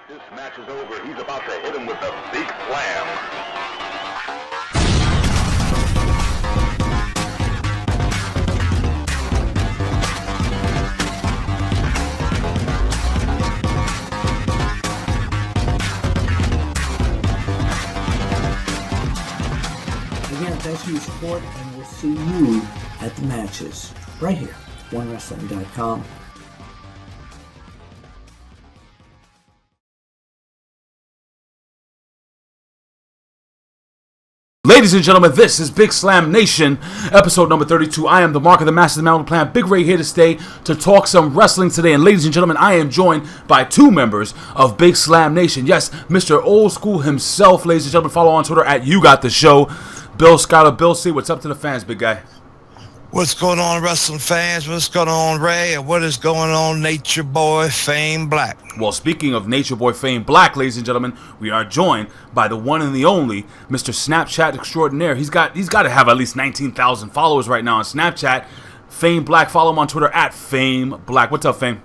This match is over. He's about to hit him with the big slam. Again, thanks for your support, and we'll see you at the matches right here, onewrestling.com. Ladies and gentlemen, this is Big Slam Nation, episode number 32. I am the Mark of the Master, the Mountain Plan, Big Ray here to stay to talk some wrestling today. And ladies and gentlemen, I am joined by two members of Big Slam Nation. Yes, Mr. Old School himself, ladies and gentlemen. Follow on Twitter at You Got The Show. Bill Scholar. Bill C, what's up to the fans, big guy? What's going on, wrestling fans? What's going on, Ray? And what is going on, Nature Boy Fame Black? Well, speaking of Nature Boy Fame Black, ladies and gentlemen, we are joined by the one and the only Mr. Snapchat Extraordinaire. He's got to have at least 19,000 followers right now on Snapchat. Fame Black. Follow him on Twitter at Fame Black. What's up, Fame?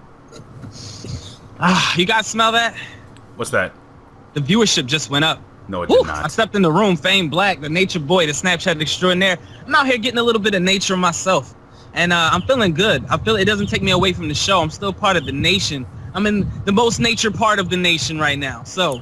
You guys smell that? What's that? The viewership just went up. No, it did not. I stepped in the room, Fame Black, the Nature Boy, the Snapchat Extraordinaire. I'm out here getting a little bit of nature myself, and I'm feeling good. I feel it doesn't take me away from the show. I'm still part of the nation. I'm in the most nature part of the nation right now. So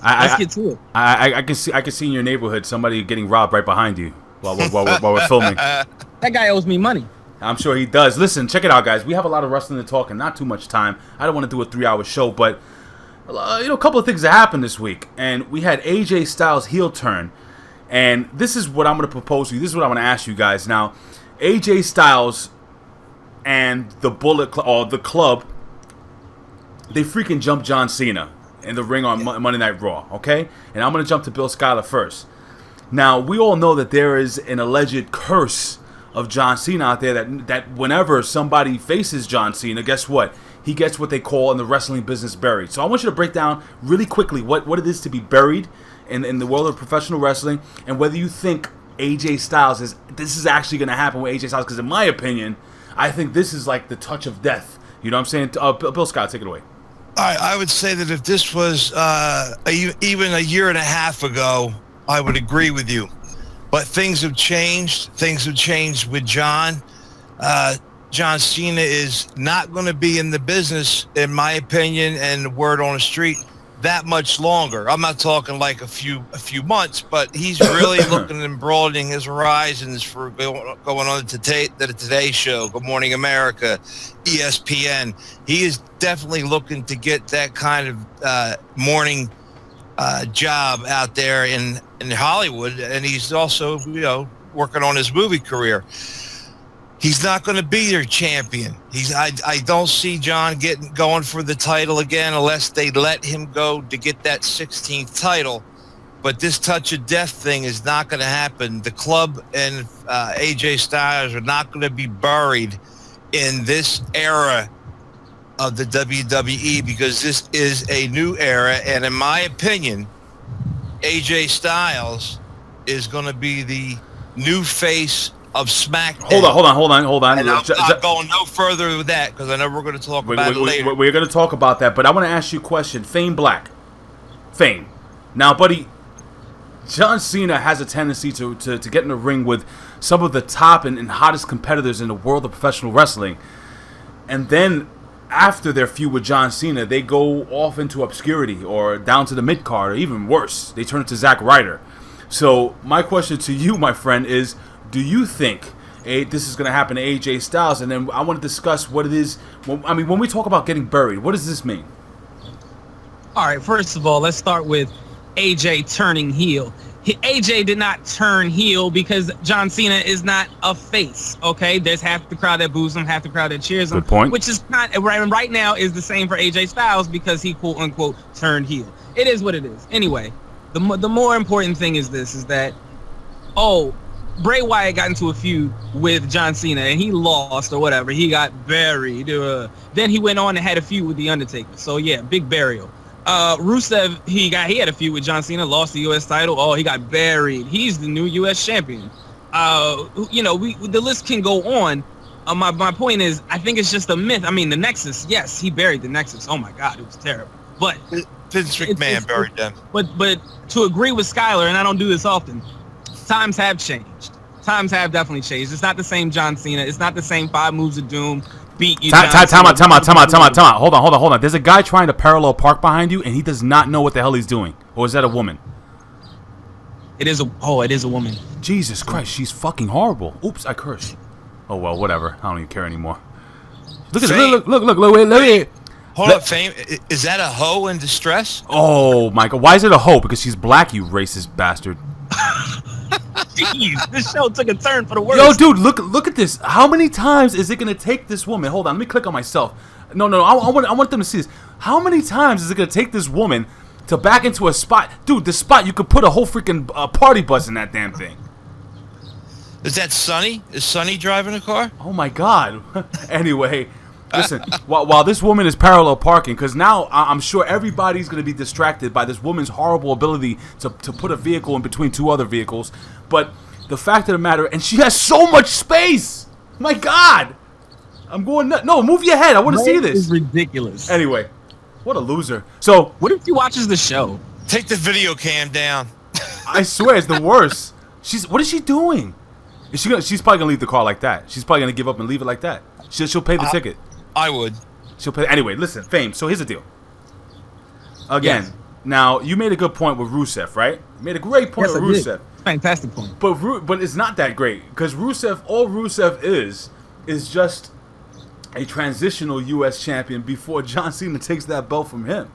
let's get to it. I can see in your neighborhood somebody getting robbed right behind you while we're filming. That guy owes me money. I'm sure he does. Listen, check it out, guys. We have a lot of wrestling to talk and not too much time. I don't want to do a 3-hour show, but a couple of things that happened this week, and we had AJ Styles' heel turn, and this is what I'm going to propose to you. This is what I'm going to ask you guys. Now, AJ Styles and the the Club, they freaking jumped John Cena in the ring on Monday Night Raw, okay? And I'm going to jump to Bill Schuyler first. Now, we all know that there is an alleged curse of John Cena out there that whenever somebody faces John Cena, guess what? He gets what they call in the wrestling business buried. So I want you to break down really quickly what it is to be buried in the world of professional wrestling, and whether you think AJ Styles this is actually going to happen with AJ Styles. Because in my opinion, I think this is like the touch of death. You know what I'm saying? Bill Scott, take it away. I would say that if this was even a year and a half ago, I would agree with you. But things have changed. Things have changed with John. John Cena is not going to be in the business, in my opinion, and the word on the street, that much longer. I'm not talking like a few months, but he's really looking and broadening his horizons for going on the Today Show, Good Morning America, ESPN. He is definitely looking to get that kind of morning job out there in Hollywood, and he's also, working on his movie career. He's not going to be their champion. I don't see John going for the title again unless they let him go to get that 16th title. But this touch of death thing is not going to happen. The Club and AJ Styles are not going to be buried in this era of the WWE, because this is a new era. And in my opinion, AJ Styles is going to be the new face of Smackdown. Hold on. And I'm going no further with that, because I know we're going to talk about it later. We're going to talk about that, but I want to ask you a question. Fame Black. Fame. Now, buddy, John Cena has a tendency to get in the ring with some of the top and hottest competitors in the world of professional wrestling. And then, after their feud with John Cena, they go off into obscurity or down to the mid-card, or even worse, they turn into Zack Ryder. So, my question to you, my friend, is, do you think this is going to happen to AJ Styles? And then I want to discuss what it is. When we talk about getting buried, what does this mean? All right, first of all, let's start with AJ turning heel. AJ did not turn heel because John Cena is not a face, okay? There's half the crowd that boos him, half the crowd that cheers him. Good point. Which is not, right now is the same for AJ Styles because he, quote-unquote, turned heel. It is what it is. Anyway, the more important thing is this, is that, Bray Wyatt got into a feud with John Cena and he lost or whatever. He got buried. Then he went on and had a feud with The Undertaker. So yeah, big burial. Rusev, he had a feud with John Cena, lost the U.S. title. Oh, he got buried. He's the new U.S. champion. The list can go on. My point is, I think it's just a myth. I mean, the Nexus, yes, he buried the Nexus. Oh my God, it was terrible. But Vince McMahon buried them. But to agree with Skyler, and I don't do this often, times have changed. Times have definitely changed. It's not the same John Cena. It's not the same 5 moves of doom. Beat you. Time out. Hold on. There's a guy trying to parallel park behind you, and he does not know what the hell he's doing. Or is that a woman? It is a woman. Jesus Christ, she's fucking horrible. Oops, I cursed. Oh well, whatever. I don't even care anymore. Look at it. Look, wait. Hold up, Fame. Is that a hoe in distress? Oh my God, why is it a hoe? Because she's black, you racist bastard. Jeez, this show took a turn for the worse. Yo, dude, look at this. How many times is it gonna take this woman? Hold on, let me click on myself. No, I want them to see this. How many times is it gonna take this woman to back into a spot? Dude, the spot, you could put a whole freaking party bus in that damn thing. Is that Sonny? Is Sonny driving a car? Oh my God. Anyway, listen, while this woman is parallel parking, because now I'm sure everybody's going to be distracted by this woman's horrible ability to put a vehicle in between 2 other vehicles. But the fact of the matter, and she has so much space. My God. I'm going nuts. No, move your head. I want to see this. This is ridiculous. Anyway, what a loser. So, what if she watches the show? Take the video cam down. I swear, it's the worst. What is she doing? She's probably gonna leave the car like that. She's probably gonna give up and leave it like that. She'll pay the ticket. I would. She'll pay. Anyway, listen, Fame. So here's the deal. Again, now you made a good point with Rusev, right? You made a great point with Rusev. Fantastic point. But it's not that great because all Rusev is just a transitional U.S. champion before John Cena takes that belt from him.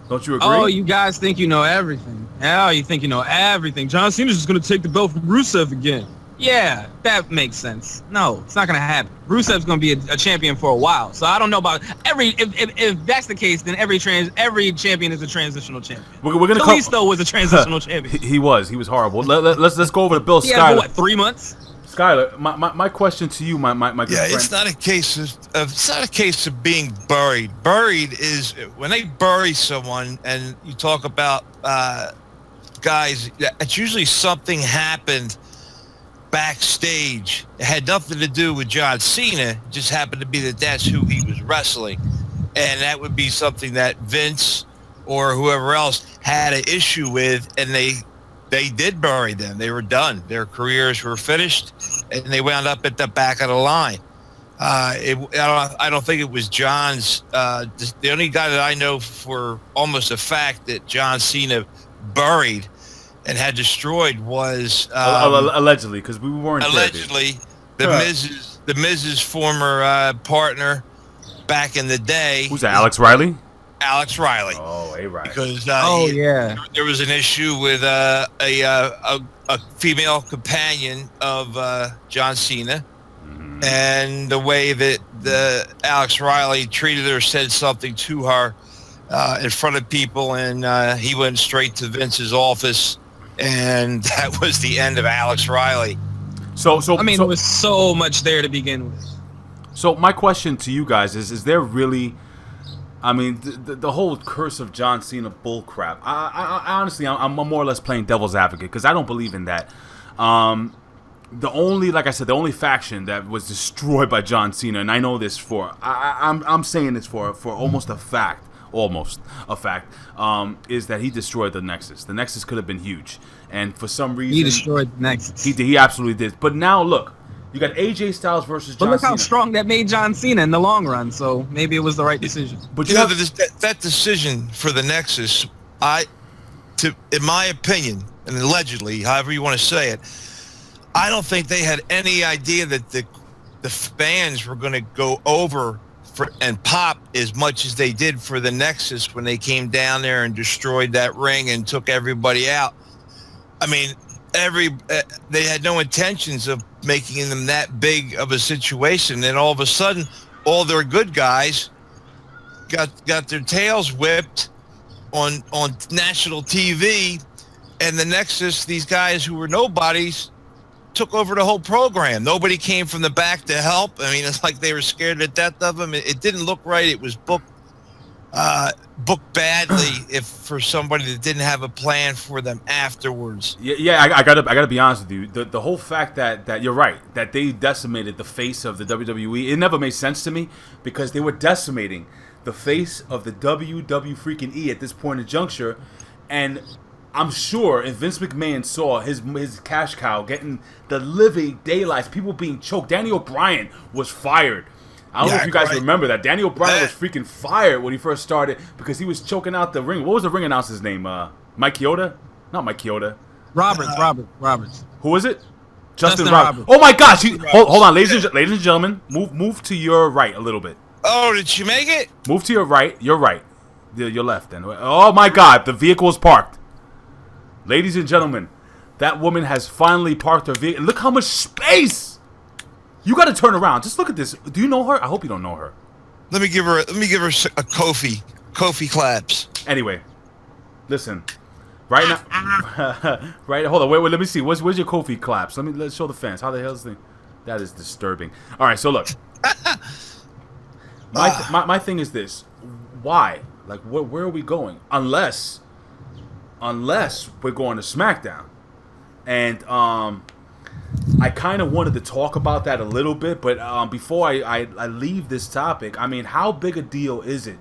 Don't you agree? Oh, you guys think you know everything. Hell, you think you know everything. John Cena's just gonna take the belt from Rusev again. Yeah, that makes sense. No, it's not gonna happen. Rusev's gonna be a champion for a while. So I don't know about if that's the case, then every champion is a transitional champion. We're gonna Kalisto was a transitional champion. He was horrible. Let's go over to Bill Skyler. Yeah, what, 3 months? Skyler, my question to you, my good friend. It's not a case of being buried. Buried is when they bury someone, and you talk about guys. It's usually something happened backstage. It had nothing to do with John Cena. It just happened to be that's who he was wrestling, and that would be something that Vince or whoever else had an issue with, and they did bury them. They were done. Their careers were finished, and they wound up at the back of the line. I don't think it was John's. The only guy that I know for almost a fact that John Cena buried and had destroyed was allegedly, because we weren't allegedly there, the Miz's former partner back in the day. Who's that? Alex Riley. Alex Riley. Oh, A-Riley. Because there was an issue with a female companion of John Cena, and the way that the Alex Riley treated her, said something to her in front of people, and he went straight to Vince's office, and that was the end of Alex Riley. So there was so much there to begin with. So my question to you guys is there really? I mean, the whole curse of John Cena bullcrap. I honestly, I'm more or less playing devil's advocate because I don't believe in that. The only faction that was destroyed by John Cena, and I know this I'm saying this for almost a fact, is that he destroyed the Nexus. The Nexus could have been huge, and for some reason he destroyed the Nexus. He absolutely did. But now look. You got AJ Styles versus John Cena. But look how strong that made John Cena in the long run, so maybe it was the right decision. But you know, that decision for the Nexus, in my opinion, and allegedly, however you want to say it, I don't think they had any idea that the fans were going to go over and pop as much as they did for the Nexus when they came down there and destroyed that ring and took everybody out. I mean, they had no intentions of making them that big of a situation, and all of a sudden all their good guys got their tails whipped on national TV, and the Nexus, these guys who were nobodies, took over the whole program. Nobody came from the back to help. I mean, it's like they were scared to death of them. It didn't look right. It was booked badly for somebody that didn't have a plan for them afterwards. I gotta be honest with you. The whole fact that you're right, that they decimated the face of the WWE, it never made sense to me because they were decimating the face of the WW freaking E at this point in juncture, and I'm sure if Vince McMahon saw his cash cow getting the living daylights, people being choked. Danny O'Brien was fired. I don't know if you guys remember that. Danny O'Brien was freaking fired when he first started because he was choking out the ring. What was the ring announcer's name? Mike Chioda? Not Mike Chioda. Roberts. Who was it? Justin Roberts. Oh my gosh! Hold on, ladies and gentlemen. Move to your right a little bit. Oh, did she make it? Move to your right. Your right. Your left then. Oh my God! The vehicle is parked. Ladies and gentlemen, that woman has finally parked her vehicle. Look how much space! You got to turn around. Just look at this. Do you know her? I hope you don't know her. Let me give her a Kofi claps. Anyway, listen. Right now, right. Hold on. Wait. Let me see. Where's your Kofi claps? Let's show the fans. How the hell is the? That is disturbing. All right. So look. My thing is this. Why? Like, where are we going? Unless we're going to Smackdown, and I kind of wanted to talk about that a little bit, but before I leave this topic, I mean, how big a deal is it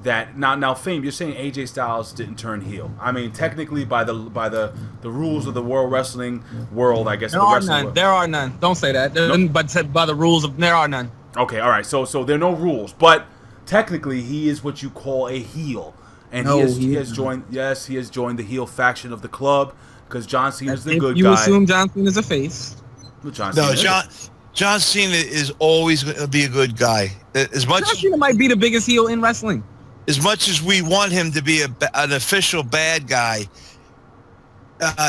that now Fame, you're saying AJ Styles didn't turn heel? I mean, technically by the rules of the World Wrestling world, I guess. There are none. Don't say that. But by the rules of, there are none. Okay, all right. So there are no rules, but technically he is what you call a heel, and he has joined. Yes, he has joined the heel faction of the club because John Cena is the good guy. You assume John Cena is a face. John Cena is always going to be a good guy. John Cena might be the biggest heel in wrestling. As much as we want him to be an official bad guy,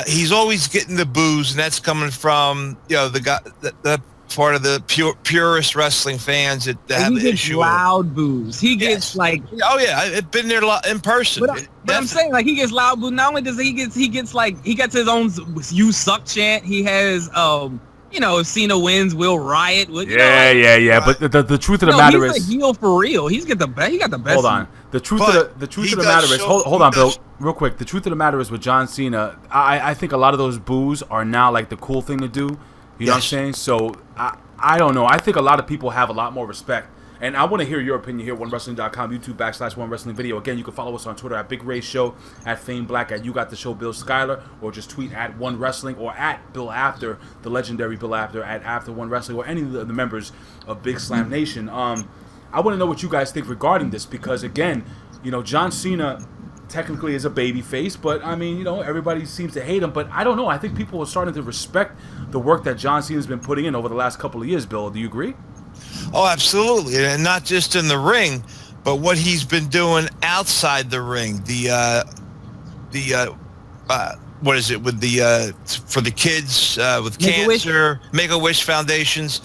he's always getting the boos, and that's coming from the guy, the part of the purest wrestling fans that have the issue. He gets loud boos. He gets like, oh yeah, I've been there in person. But I'm saying, like, he gets loud boos. Not only does he gets his own "You suck" chant. He has if Cena wins, we'll riot. Yeah. But the truth of the matter is, he's a heel for real. He got the best. Hold on. The truth of the matter is, hold on, Bill, real quick. The truth of the matter is with John Cena, I think a lot of those boos are now like the cool thing to do. You know what I'm saying? So I don't know. I think a lot of people have a lot more respect. And I want to hear your opinion here, OneWrestling.com, YouTube /OneWrestling Video. Again, you can follow us on Twitter at Big Ray Show, at Fame Black, at You Got the Show Bill Skyler, or just tweet at One Wrestling, or at Bill After, the legendary Bill After, at After One Wrestling, or any of the members of Big Slam Nation. I want to know what you guys think regarding this, because again, John Cena technically is a baby face, but I mean, everybody seems to hate him, but I don't know. I think people are starting to respect the work that John Cena's been putting in over the last couple of years. Bill, do you agree? Oh, absolutely, and not just in the ring, but what he's been doing outside the ring. What is it with for the kids with cancer, Make-A-Wish foundations.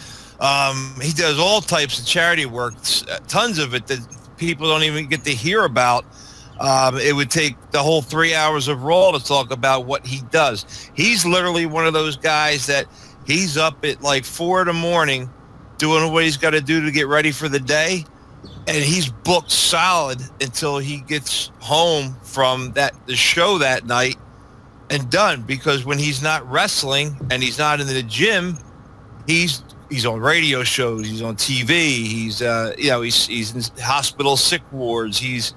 He does all types of charity work, tons of it that people don't even get to hear about. It would take the whole 3 hours of Raw to talk about what he does. He's literally one of those guys that he's up at like 4 a.m. doing what he's got to do to get ready for the day, and he's booked solid until he gets home from the show that night and done. Because when he's not wrestling and he's not in the gym, he's on radio shows, he's on TV, he's in hospital sick wards, he's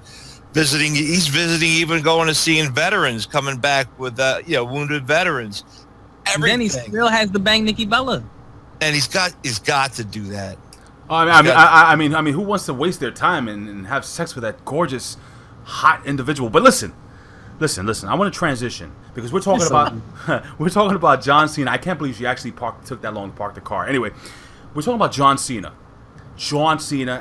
visiting, even going to seeing veterans coming back with wounded veterans. And then he still has to bang Nikki Bella. And he's got to do that. I mean, who wants to waste their time and have sex with that gorgeous, hot individual? But listen. I want to transition because we're talking about John Cena. I can't believe she actually took that long to park the car. Anyway, we're talking about John Cena,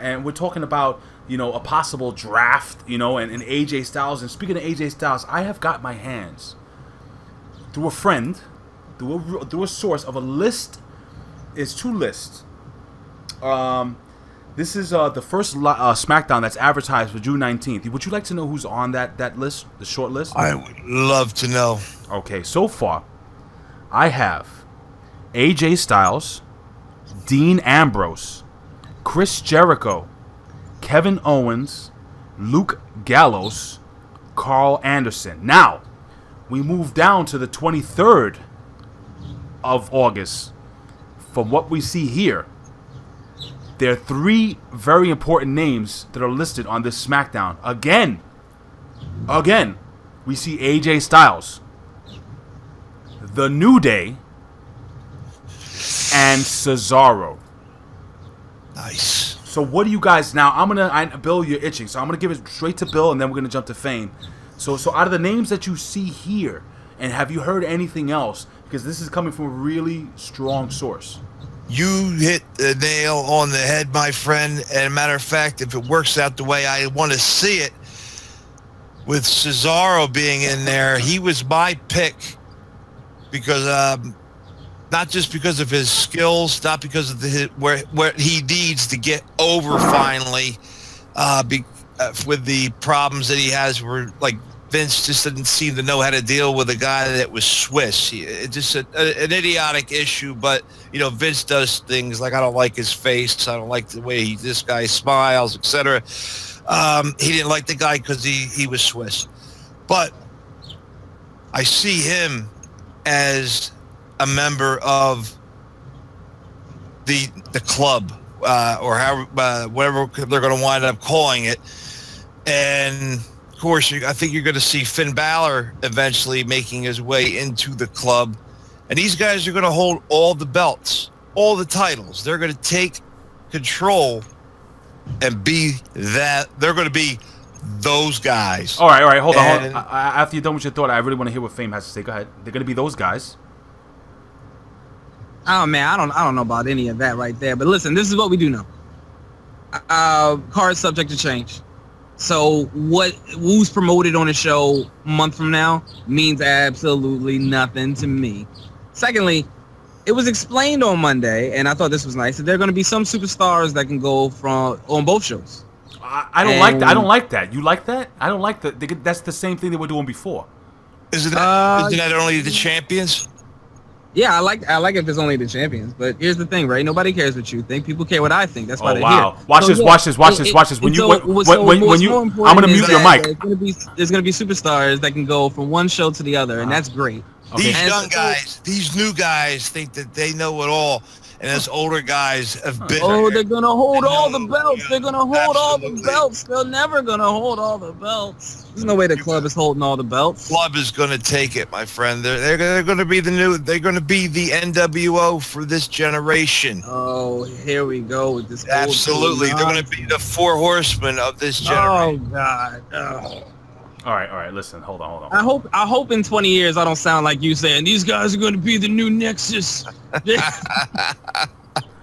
and we're talking about a possible draft, and AJ Styles. And speaking of AJ Styles, I have got my hands through a friend, through a source of a list. It's 2 lists. This is the first Smackdown that's advertised for June 19th. Would you like to know who's on that list, the short list? I would love to know. Okay, so far, I have AJ Styles, Dean Ambrose, Chris Jericho, Kevin Owens, Luke Gallows, Carl Anderson. Now, we move down to the 23rd of August. From what we see here, there are 3 very important names that are listed on this SmackDown. Again, we see AJ Styles, The New Day, and Cesaro. Nice. So what do you guys now? Bill, you're itching, so I'm gonna give it straight to Bill, and then we're gonna jump to Fame. So out of the names that you see here, and have you heard anything else? Because this is coming from a really strong source. You hit the nail on the head, my friend. And matter of fact, if it works out the way I want to see it, with Cesaro being in there, he was my pick because not just because of his skills, not because of where he needs to get over finally, with the problems that he has, where like Vince just didn't seem to know how to deal with a guy that was Swiss. It's just an idiotic issue, but Vince does things like, I don't like his face, I don't like the way this guy smiles, etc. He didn't like the guy because he was Swiss, but I see him as a member of the club, or whatever they're going to wind up calling it. And of course, I think you're going to see Finn Balor eventually making his way into the club, and these guys are going to hold all the belts, all the titles. They're going to take control and be that. They're going to be those guys. All right, hold on. After you're done with your thought, I really want to hear what Fame has to say. Go ahead. They're going to be those guys. Oh man, I don't know about any of that right there. But listen, this is what we do know. Card's subject to change. So who's promoted on a show a month from now means absolutely nothing to me. Secondly, it was explained on Monday, and I thought this was nice, that there are going to be some superstars that can go on both shows. I don't like that. I don't like that. You like that? I don't like that. That's the same thing they were doing before. Isn't that only the champions? Yeah, I like if it's only the champions. But here's the thing, right? Nobody cares what you think. People care what I think. That's why they're here. Watch this. Watch this. When you, I'm gonna mute your mic. There's gonna be superstars that can go from one show to the other, and that's great. Okay. These young guys, these new guys think that they know it all, and us older guys have been. Oh, they're gonna hold all the belts. They're gonna hold all the belts. They're never gonna hold all the belts. There's no way the club is holding all the belts. Club is gonna take it, my friend. They're gonna be They're gonna be the NWO for this generation. Oh, here we go with this. Absolutely, they're gonna be the 4 horsemen of this generation. Oh God. Oh. All right. Listen, hold on. I hope in 20 years I don't sound like you saying these guys are going to be the new Nexus.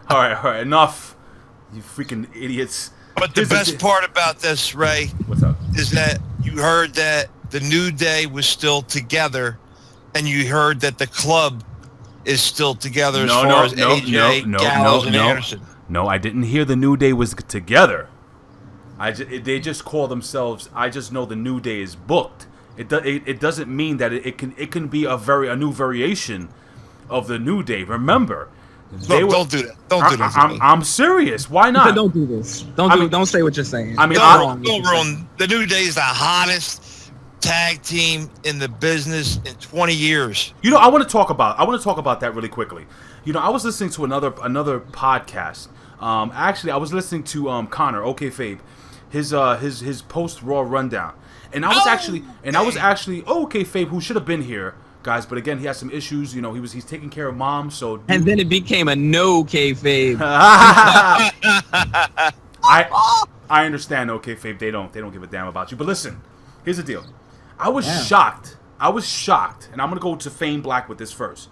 All right. Enough, you freaking idiots. But the best part about this, Ray, what's up, is that you heard that the New Day was still together, and you heard that the club is still together as far as AJ, Gallows, and Anderson. No, I didn't hear the New Day was together. They just call themselves. I just know the New Day is booked. It doesn't mean that it can be a new variation of the New Day. Remember, don't do that. Don't do that. I'm serious. Why not? Don't do this. Don't say what you're saying. I mean, don't ruin. The New Day is the hottest tag team in the business in 20 years. I want to talk about that really quickly. I was listening to another podcast. Actually, I was listening to Connor, OK Fabe, his post Raw rundown, and I was actually OK Fabe, who should have been here, guys, but again he has some issues. He's taking care of mom, so and then it became a no kayfabe. I understand, OK Fabe, they don't give a damn about you, but listen, here's the deal. I was shocked, and I'm gonna go to Fame Black with this first.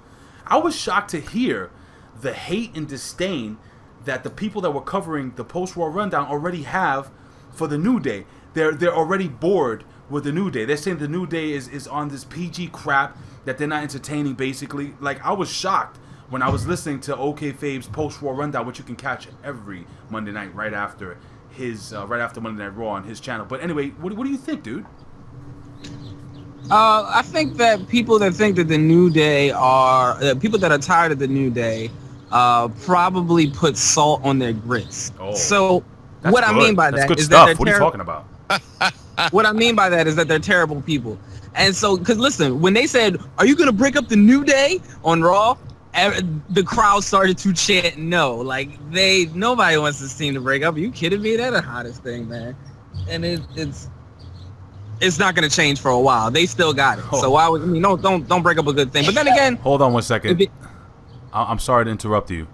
I was shocked to hear the hate and disdain that the people that were covering the post-war rundown already have for the New Day. They're already bored with the New Day. They're saying the New Day is on this PG crap that they're not entertaining, basically. Like, I was shocked when I was listening to OK Fabe's post-war rundown, which you can catch every Monday night right after Monday Night Raw on his channel. But anyway, what do you think, dude? I think that people that think that the New Day are people that are tired of the New Day probably put salt on their grits. Oh, so what I mean by that is that they're what are you talking about? What I mean by that is that they're terrible people. And so, because listen, when they said, "Are you going to break up the New Day on Raw?" the crowd started to chant no. Like nobody wants this team to break up. Are you kidding me? They're the hottest thing, man. And it's not gonna change for a while. They still got it. So why would don't break up a good thing. But then again, hold on one second. I'm sorry to interrupt you,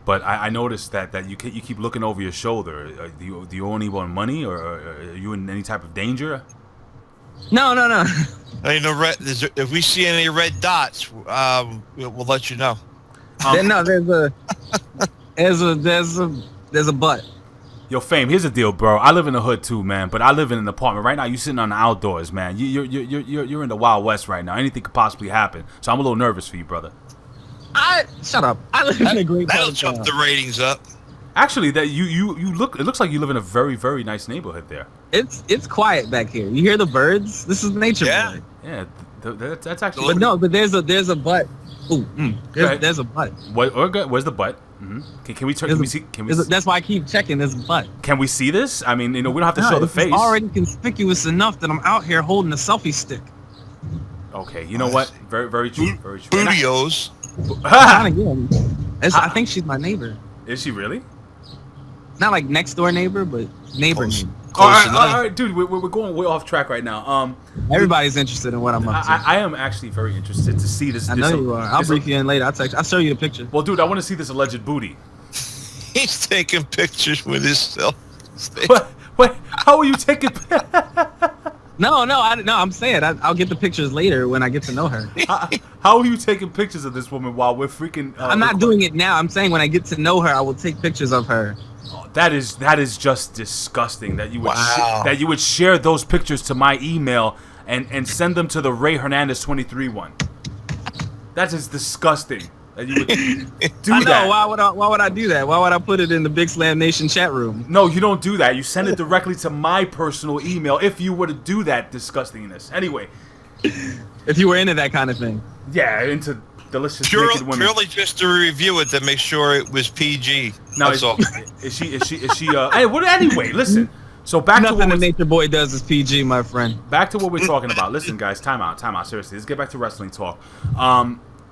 but I noticed that you keep looking over your shoulder. Do you owe anyone money, or are you in any type of danger? No. Ain't no red. If we see any red dots, we'll let you know. There's a butt. Yo, Fame, here's the deal, bro. I live in the hood too, man, but I live in an apartment. Right now, you sitting on the outdoors, man. You're in the Wild West right now. Anything could possibly happen. So I'm a little nervous for you, brother. Shut up. I live in a great part That'll of jump town. the ratings up. Actually, that you look. It looks like you live in a very, very nice neighborhood there. It's quiet back here. You hear the birds? This is nature. Yeah. Boy. Yeah, that's actually. But there's a butt. Ooh, there's a butt. Where's the butt? Mm-hmm. Can we turn? Can we see? That's why I keep checking this butt. Can we see this? I mean, we don't have to show the face. It's already conspicuous enough that I'm out here holding a selfie stick. Okay, you know what? Very, very true. Very true. Bootios. I think she's my neighbor. Is she really? Not like next door neighbor, but neighbor. All right, dude. We're going way off track right now. Everybody's interested in what I'm up to. I am actually very interested to see this. I know you are. I'll brief you in later. I'll show you the picture. Well, dude, I want to see this alleged booty. He's taking pictures with his self. Wait, how are you taking? No, I'm saying I'll get the pictures later when I get to know her. How are you taking pictures of this woman while we're freaking? I'm not doing it now. I'm saying when I get to know her, I will take pictures of her. That is just disgusting that you would that you would share those pictures to my email and send them to the Ray Hernandez 23 one. That is disgusting that you would do I know, that. Why would I do that? Why would I put it in the Big Slam Nation chat room? No, you don't do that. You send it directly to my personal email if you were to do that disgustingness. Anyway, if you were into that kind of thing. Yeah, into delicious naked women. Purely just to review it to make sure it was PG. No, That's all. Is she? Hey, anyway, listen. So back Nothing to what the Nature Boy does is PG, my friend. Back to what we're talking about. Listen, guys, time out. Seriously, let's get back to wrestling talk.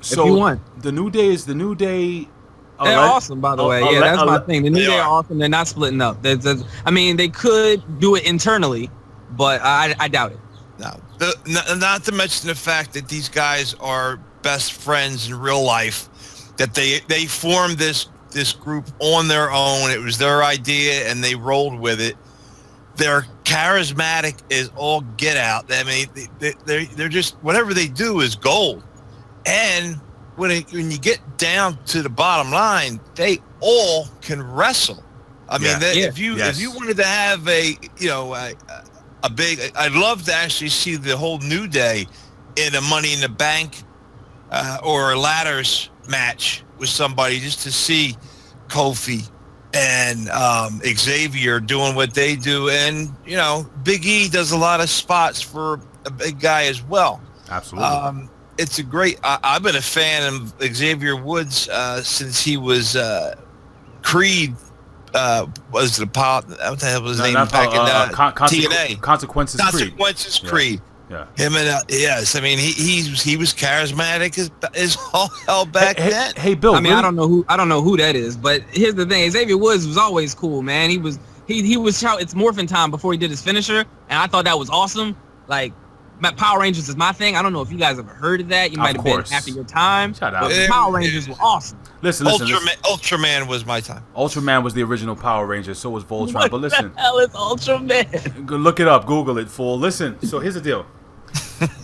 So if you want. The New Day is the New Day. They're awesome, by the way. Yeah, that's my thing. The New Day are awesome. They're not splitting up. I mean, they could do it internally, but I doubt it. No, not to mention the fact that these guys are best friends in real life. That they formed this group on their own. It was their idea, and they rolled with it. They're charismatic as all get out. I mean, they're just whatever they do is gold. And when you get down to the bottom line, they all can wrestle. I mean, if you wanted to have a big, I'd love to actually see the whole New Day in a Money in the Bank or a ladders match with somebody just to see Kofi and Xavier doing what they do. And, Big E does a lot of spots for a big guy as well. Absolutely. It's a great, I've been a fan of Xavier Woods since he was Creed. Was the what the hell was his name back in TNA? Consequences Creed. Yeah. Him and yes, I mean he was charismatic as all hell back then. Hey, Bill. I mean, I don't know who that is, but here's the thing: Xavier Woods was always cool, man. He was it's morphin' time before he did his finisher, and I thought that was awesome. Like, Power Rangers is my thing. I don't know if you guys ever heard of that. You might have been after your time. Shut up. But Power Rangers were awesome. Listen. Ultraman was my time. Ultraman was the original Power Ranger. So was Voltron. But listen, what the hell is Ultraman? Look it up. Google it, fool. Listen. So here's the deal.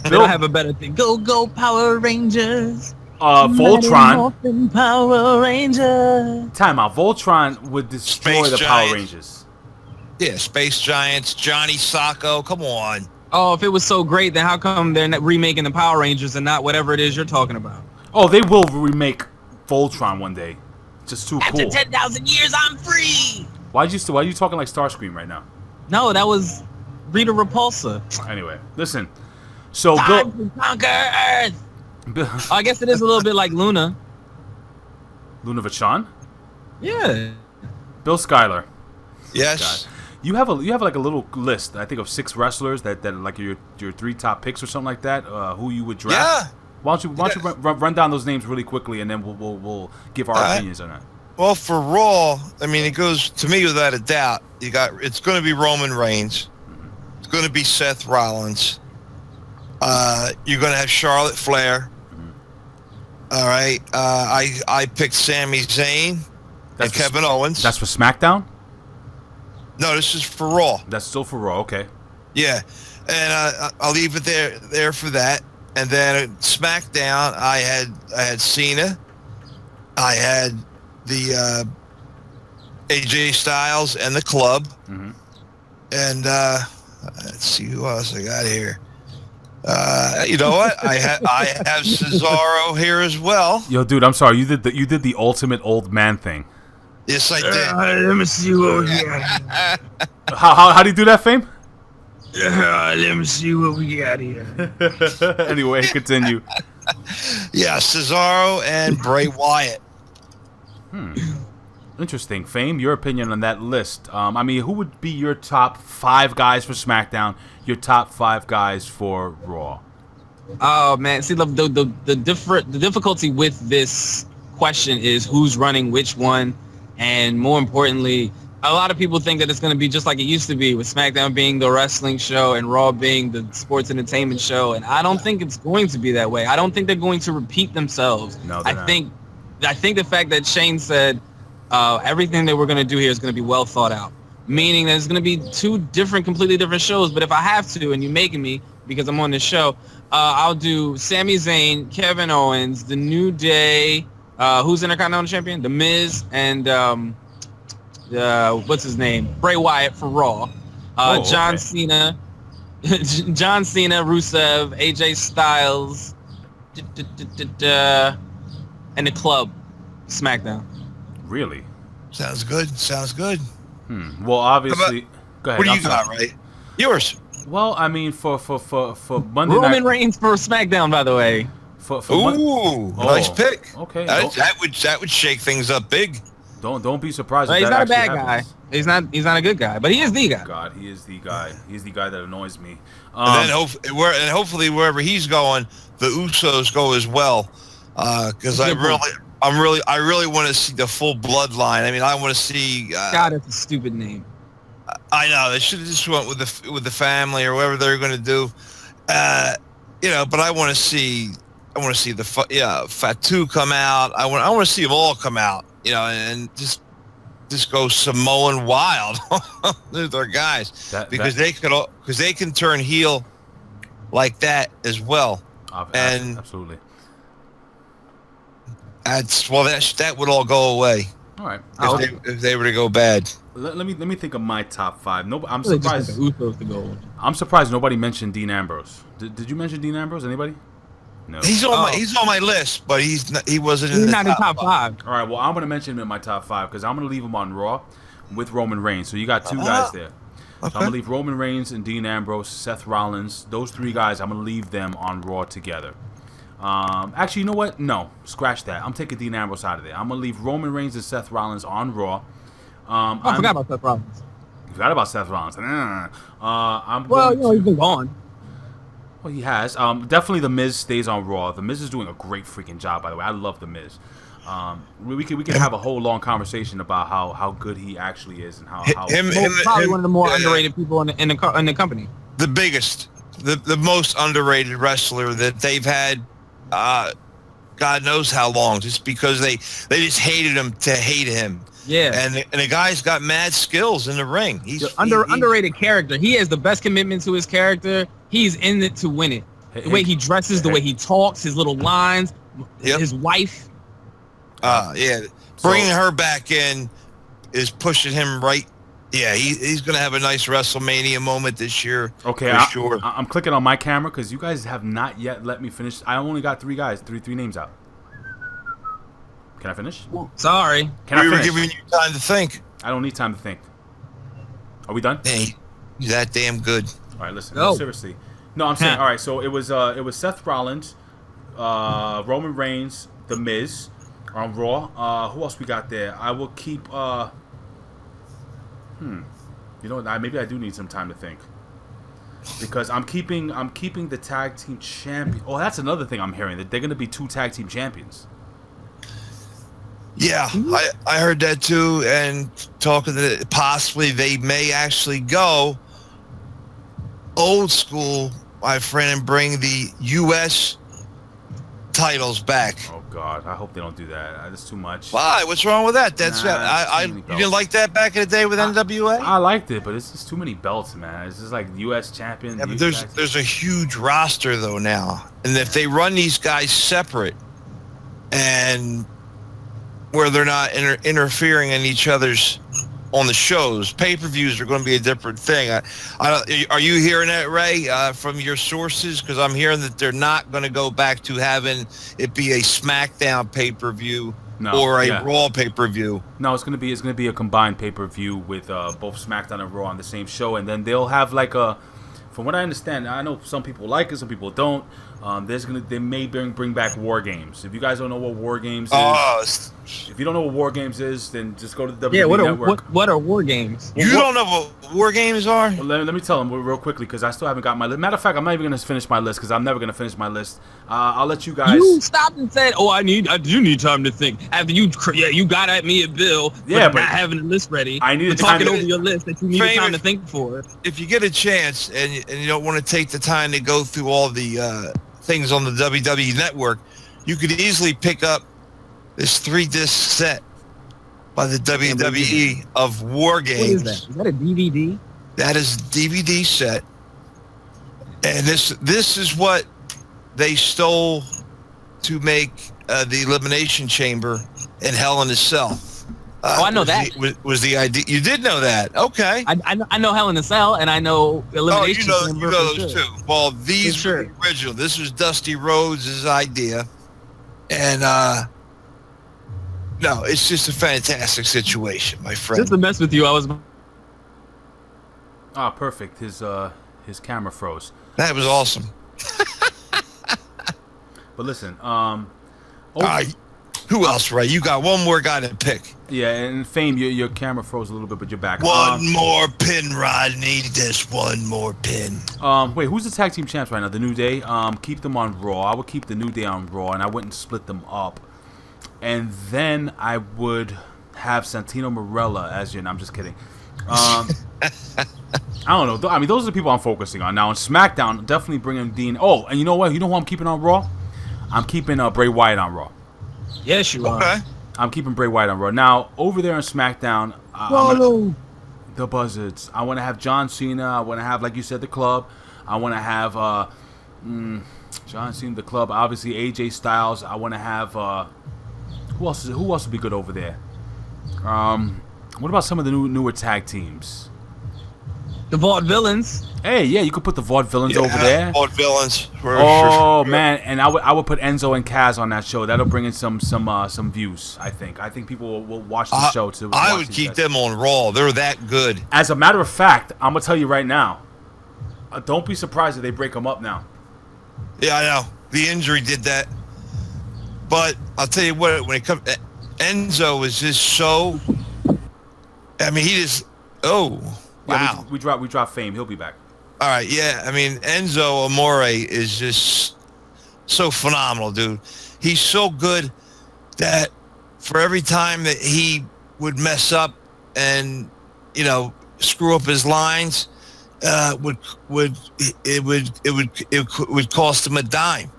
They don't have a better thing. Go Power Rangers. Voltron. Power Rangers. Time out. Voltron would destroy the Power Rangers. Yeah, Space Giants, Johnny Sacco. Come on. Oh, if it was so great, then how come they're not remaking the Power Rangers and not whatever it is you're talking about? Oh, they will remake Voltron one day. Just too cool. After 10,000 years, I'm free. Why are you talking like Starscream right now? No, that was Rita Repulsa. Anyway, listen. So Time to conquer Earth. I guess it is a little bit like Luna. Luna Vachon? Yeah. Bill Schuyler. Yes. God. You have like a little list, I think, of 6 wrestlers that like your 3 top picks or something like that. Who you would draft? Why don't you run down those names really quickly, and then we'll give our opinions on that. Well, for Raw, I mean, it goes to me without a doubt. It's going to be Roman Reigns. It's going to be Seth Rollins. You're going to have Charlotte Flair. All right. I picked Sami Zayn and Kevin Owens. That's for SmackDown? No, this is for Raw. That's still for Raw. Okay. Yeah, and I'll leave it there for that. And then at SmackDown, I had Cena. I had the AJ Styles and the Club. Mm-hmm. And let's see who else I got here. You know what? I have Cesaro here as well. Yo, dude, I'm sorry. You did the ultimate old man thing. Yes, I did. Let me see what we got. How do you do that, Fame? Let me see what we got here. Anyway, continue. Yeah, Cesaro and Bray Wyatt. Interesting. Fame, your opinion on that list. I mean, who would be your top 5 guys for SmackDown, your top 5 guys for Raw? Oh man, see the difficulty with this question is who's running which one, and more importantly, a lot of people think that it's going to be just like it used to be, with SmackDown being the wrestling show and Raw being the sports entertainment show, and I don't think it's going to be that way. I don't think they're going to repeat themselves. No, I think the fact that Shane said everything that we're going to do here is going to be well thought out, meaning that it's going to be 2 completely different shows. But if I have to, and you're making me because I'm on this show, I'll do Sami Zayn, Kevin Owens, The New Day, who's Intercontinental Champion? The Miz, and what's his name? Bray Wyatt for Raw. John Cena, Rusev, AJ Styles, and the Club, SmackDown. Really? Sounds good. Well, obviously, go ahead. What do you got, right? Yours. Well, I mean, for Monday Roman night, Reigns for SmackDown, by the way. Nice pick. Okay. That would shake things up big. Don't be surprised. Well, if he's that not a bad happens. guy. He's not a good guy, but he is the guy. God, he is the guy. He's the guy that annoys me. And then hopefully wherever he's going, the Usos go as well. Because I really want to see the full bloodline. I mean, I want to see. God, that's a stupid name. I know they should have just went with the family or whatever they're going to do. But I want to see the Fatu come out. I want to see them all come out. And just go Samoan wild. They're guys because they can turn heel like that as well. Absolutely. That would all go away. All right. If they were to go bad. Let me think of my top 5. I'm Really surprised. just want the Usos to go. I'm surprised nobody mentioned Dean Ambrose. Did you mention Dean Ambrose? Anybody? No. He's on my list, but he wasn't in He's the not in top 5. All right. Well, I'm gonna mention him in my top 5 because I'm gonna leave him on Raw with Roman Reigns. So you got 2 guys there. So I'm gonna leave Roman Reigns and Dean Ambrose, Seth Rollins. Those 3 guys, I'm gonna leave them on Raw together. Actually, you know what? No, scratch that. I'm taking Dean Ambrose out of there. I'm gonna leave Roman Reigns and Seth Rollins on Raw. I forgot about Seth Rollins. You forgot about Seth Rollins. He's been gone. Well, he has. Definitely The Miz stays on Raw. The Miz is doing a great freaking job, by the way. I love The Miz. We can have a whole long conversation about how good he actually is and how probably one of the more underrated people in the company. The biggest, the most underrated wrestler that they've had, God knows how long, just because they just hated him to hate him. Yeah, and the guy's got mad skills in the ring. He's underrated character. He has the best commitment to his character. He's in it to win it. The way he dresses, the way he talks, his little lines, his wife. Bringing her back in is pushing him right. Yeah, he's going to have a nice WrestleMania moment this year. Okay, for sure. I'm clicking on my camera because you guys have not yet let me finish. I only got 3 guys, three names out. Can I finish? Sorry. We were giving you time to think. I don't need time to think. Are we done? Hey, he's that damn good. All right, listen. No, seriously. No, I'm saying. All right, so it was Seth Rollins, Roman Reigns, The Miz on Raw. Who else we got there? I will keep. You know, maybe I do need some time to think. Because I'm keeping the tag team champion. Oh, that's another thing I'm hearing, that they're going to be 2 tag team champions. Yeah, I heard that too, and talking that possibly they may actually go old school, my friend, and bring the U.S. titles back. Oh God, I hope they don't do that. That's too much. Why? What's wrong with that? That's you didn't like that back in the day with NWA? I liked it, but it's just too many belts, man. It's just like U.S. champion. Yeah, but there's a huge roster though now, and if they run these guys separate, and where they're not interfering in each other's on the shows, pay-per-views are going to be a different thing. Are you hearing that, Ray, from your sources? Because I'm hearing that they're not going to go back to having it be a SmackDown pay-per-view or a Raw pay-per-view. No, it's going to be a combined pay-per-view with both SmackDown and Raw on the same show, and then they'll have like a. From what I understand, I know some people like it, some people don't. They may bring back War Games. If you guys don't know what War Games is, if you don't know what War Games is, then just go to the WWE Network. What are War Games? You don't know what War Games are? Well, let me tell them real quickly because I still haven't got my list. Matter of fact, I'm not even going to finish my list because I'm never going to finish my list. I'll let you guys. You stopped and said, "Oh, I do need time to think." After you got at me at Bill for not having a list ready. I needed talking over your list that you needed time to think for. If you get a chance and you don't want to take the time to go through all the things on the WWE Network, you could easily pick up this 3-disc set by the WWE of War Games. What is that? Is that a DVD? That is a DVD set. And this is what they stole to make the Elimination Chamber in Hell in a Cell. I know that. Was the idea. You did know that. Okay. I know Hell in a Cell, and I know Elimination Chamber. You know those too. Well, these were the original. This was Dusty Rhodes' idea. And, no, it's just a fantastic situation, my friend. Just to mess with you, I was... Ah, perfect. His camera froze. That was awesome. But listen, who else, Ray? You got one more guy to pick. Yeah, and Fame, your camera froze a little bit, but you're back. One more pin, Rodney. Just one more pin. Wait, who's the tag team champs right now? The New Day. Keep them on Raw. I would keep the New Day on Raw, and I wouldn't split them up. And then I would have Santino Marella as your. No, I'm just kidding. I don't know. I mean, those are the people I'm focusing on now. On SmackDown, definitely bringing Dean. Oh, and you know what? You know who I'm keeping on Raw? I'm keeping Bray Wyatt on Raw. Yes, you are. Okay. I'm keeping Bray Wyatt on Raw. Now, over there on SmackDown, the Buzzards. I want to have John Cena. I want to have, like you said, the Club. I want to have John Cena, the Club. Obviously, AJ Styles. I want to have who else would be good over there? What about some of the newer tag teams? The Vaudevillains. Hey, yeah, you could put the Vaudevillains over there. Vaudevillains. Oh man, and I would put Enzo and Kaz on that show. That'll bring in some views. I think people will watch the show too. I would keep them on Raw. They're that good. As a matter of fact, I'm gonna tell you right now. Don't be surprised if they break them up now. Yeah, I know the injury did that, but I'll tell you what. When it comes, Enzo is just so. I mean, he just. Oh. Yeah, wow. We drop Fame. He'll be back. All right, yeah. I mean, Enzo Amore is just so phenomenal, dude. He's so good that for every time that he would mess up and, screw up his lines, it would cost him a dime.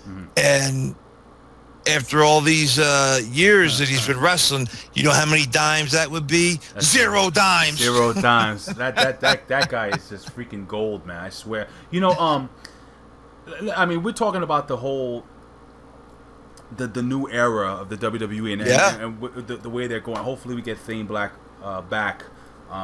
Mm-hmm. And after all these years that he's been wrestling, you know how many dimes that would be? That's 0 dimes. 0 dimes. That guy is just freaking gold, man. I swear. I mean, we're talking about the whole the new era of the WWE and the way they're going. Hopefully, we get Fame Black back.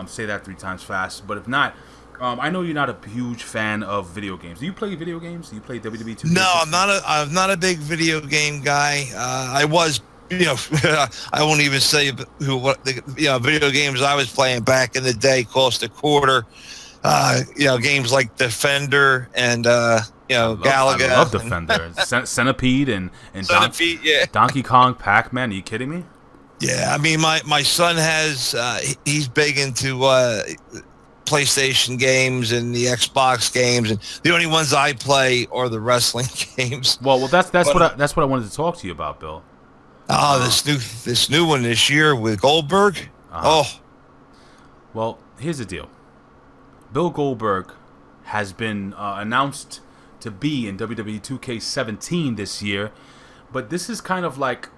Say that 3 times fast. But if not, I know you're not a huge fan of video games. Do you play video games? Do you play WWE 2K? No, I'm not a big video game guy. I was, I won't even say what video games I was playing back in the day cost a quarter. Games like Defender and Galaga. I love Defender. Centipede and Centipede, Donkey Kong, Pac-Man. Are you kidding me? Yeah, I mean my son has he's big into PlayStation games and the Xbox games, and the only ones I play are the wrestling games. Well, that's what I wanted to talk to you about, Bill. This new one this year with Goldberg. Well, here's the deal. Bill Goldberg has been announced to be in WWE 2K17 this year, but this is kind of like,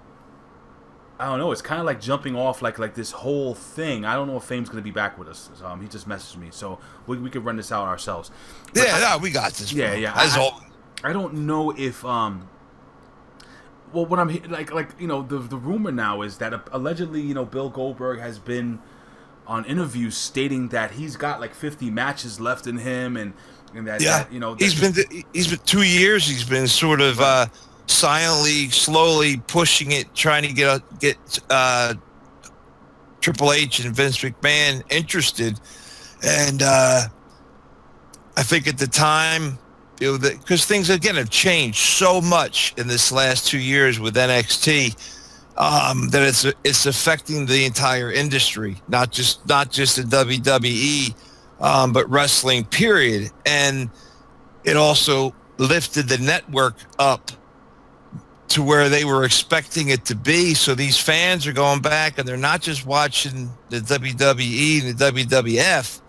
I don't know, it's kind of like jumping off like this whole thing. I don't know if Fame's going to be back with us. He just messaged me, so we could run this out ourselves. But we got this. Yeah, bro. yeah. I don't know if well, what I'm the rumor now is that allegedly, Bill Goldberg has been on interviews stating that he's got like 50 matches left in him, and that, he's been 2 years. He's been sort of silently, slowly pushing it, trying to get Triple H and Vince McMahon interested, and I think at the time, because things again have changed so much in this last 2 years with NXT, that it's affecting the entire industry, not just the WWE, but wrestling period. And it also lifted the network up to where they were expecting it to be. So these fans are going back and they're not just watching the WWE and the WWF,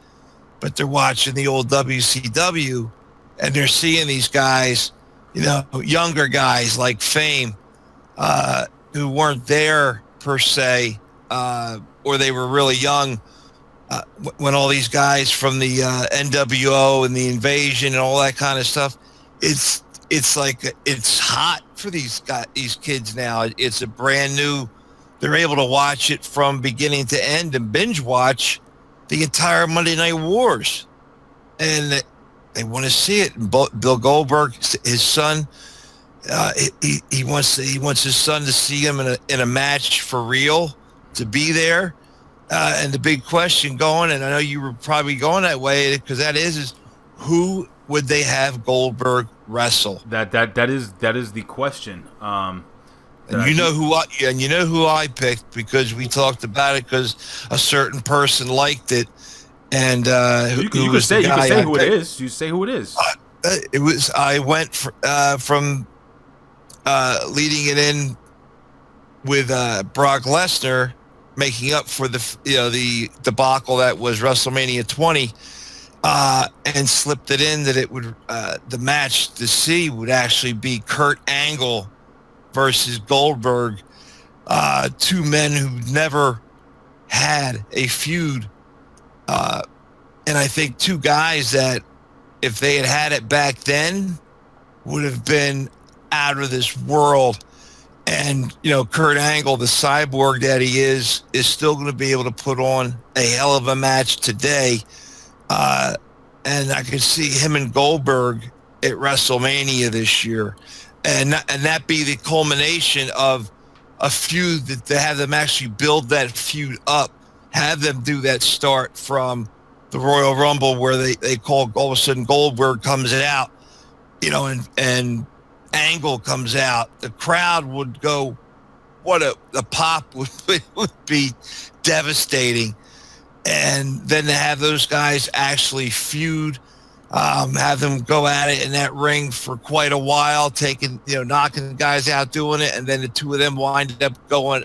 but they're watching the old WCW. And they're seeing these guys, younger guys like Fame, who weren't there per se, or they were really young when all these guys from the NWO and the Invasion and all that kind of stuff. It's like it's hot for these kids now. It's a brand new. They're able to watch it from beginning to end and binge watch the entire Monday Night Wars, and they want to see it. And Bill Goldberg, his son, he wants his son to see him in a match for real, to be there. And the big question going, and I know you were probably going that way, because that is who would they have Goldberg wrestle? That is the question. And you know who I picked, because we talked about it, because a certain person liked it. And you can say who it is. You say who it is. I went from leading it in with Brock Lesnar, making up for the debacle that was WrestleMania 20, and slipped it in that it would the match to see would actually be Kurt Angle versus Goldberg, two men who never had a feud. And I think two guys that, if they had it back then, would have been out of this world. And, Kurt Angle, the cyborg that he is still going to be able to put on a hell of a match today. And I could see him and Goldberg at WrestleMania this year. And that be the culmination of a feud, that to have them actually build that feud up, have them do that start from the Royal Rumble, where they call, all of a sudden Goldberg comes out, and Angle comes out. The crowd would go, the pop would be devastating. And then to have those guys actually feud, have them go at it in that ring for quite a while, knocking guys out, doing it, and then the two of them wind up going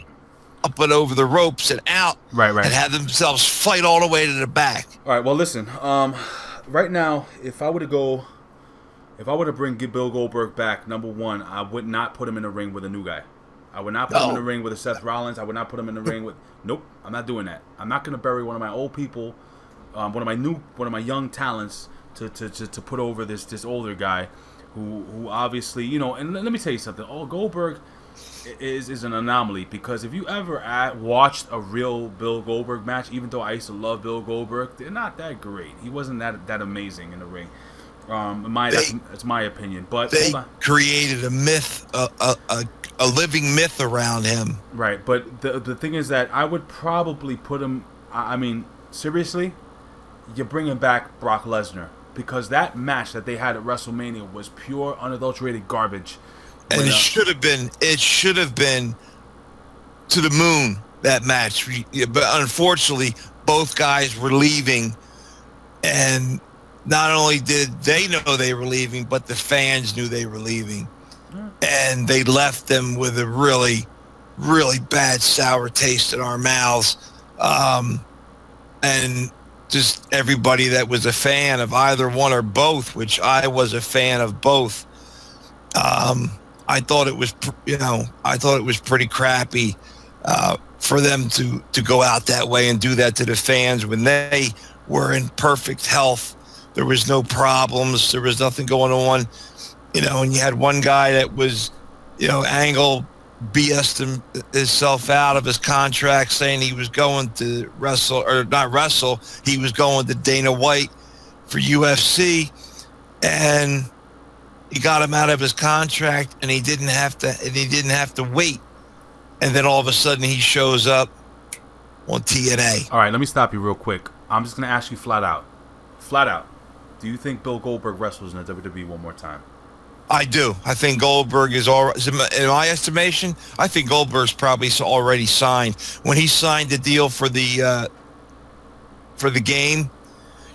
up and over the ropes and out, right, and have themselves fight all the way to the back. All right, well, listen, right now, if I were to bring Bill Goldberg back, number one, I would not put him in the ring with a new guy. I would not put him in the ring with a Seth Rollins. I would not put him in the ring with. Nope, I'm not doing that. I'm not going to bury one of my old people, one of my young talents to put over this older guy, who obviously, And let me tell you something. Goldberg is an anomaly, because if you ever watched a real Bill Goldberg match, even though I used to love Bill Goldberg, they're not that great. He wasn't that amazing in the ring. That's my opinion. But they created a myth, a living myth around him. Right, but the thing is that I would probably put him. I mean, seriously, you're bringing back Brock Lesnar, because that match that they had at WrestleMania was pure, unadulterated garbage. And it should have been to the moon, that match. But unfortunately, both guys were leaving And not only did they know they were leaving, but the fans knew they were leaving. And they left them with a really, really bad sour taste in our mouths. And just everybody that was a fan of either one or both, which I was a fan of both, I thought it was, pretty crappy for them to go out that way and do that to the fans when they were in perfect health. There was no problems. There was nothing going on, and you had one guy that was, Angle BS'd himself out of his contract saying he was going to wrestle, or not wrestle, he was going to Dana White for UFC, and he got him out of his contract, and he didn't have to wait. And then all of a sudden he shows up on TNA. All right, let me stop you real quick. I'm just going to ask you flat out. Do you think Bill Goldberg wrestles in the WWE one more time? I do. I think Goldberg is all, in my estimation, I think Goldberg's probably already signed. When he signed the deal for the game,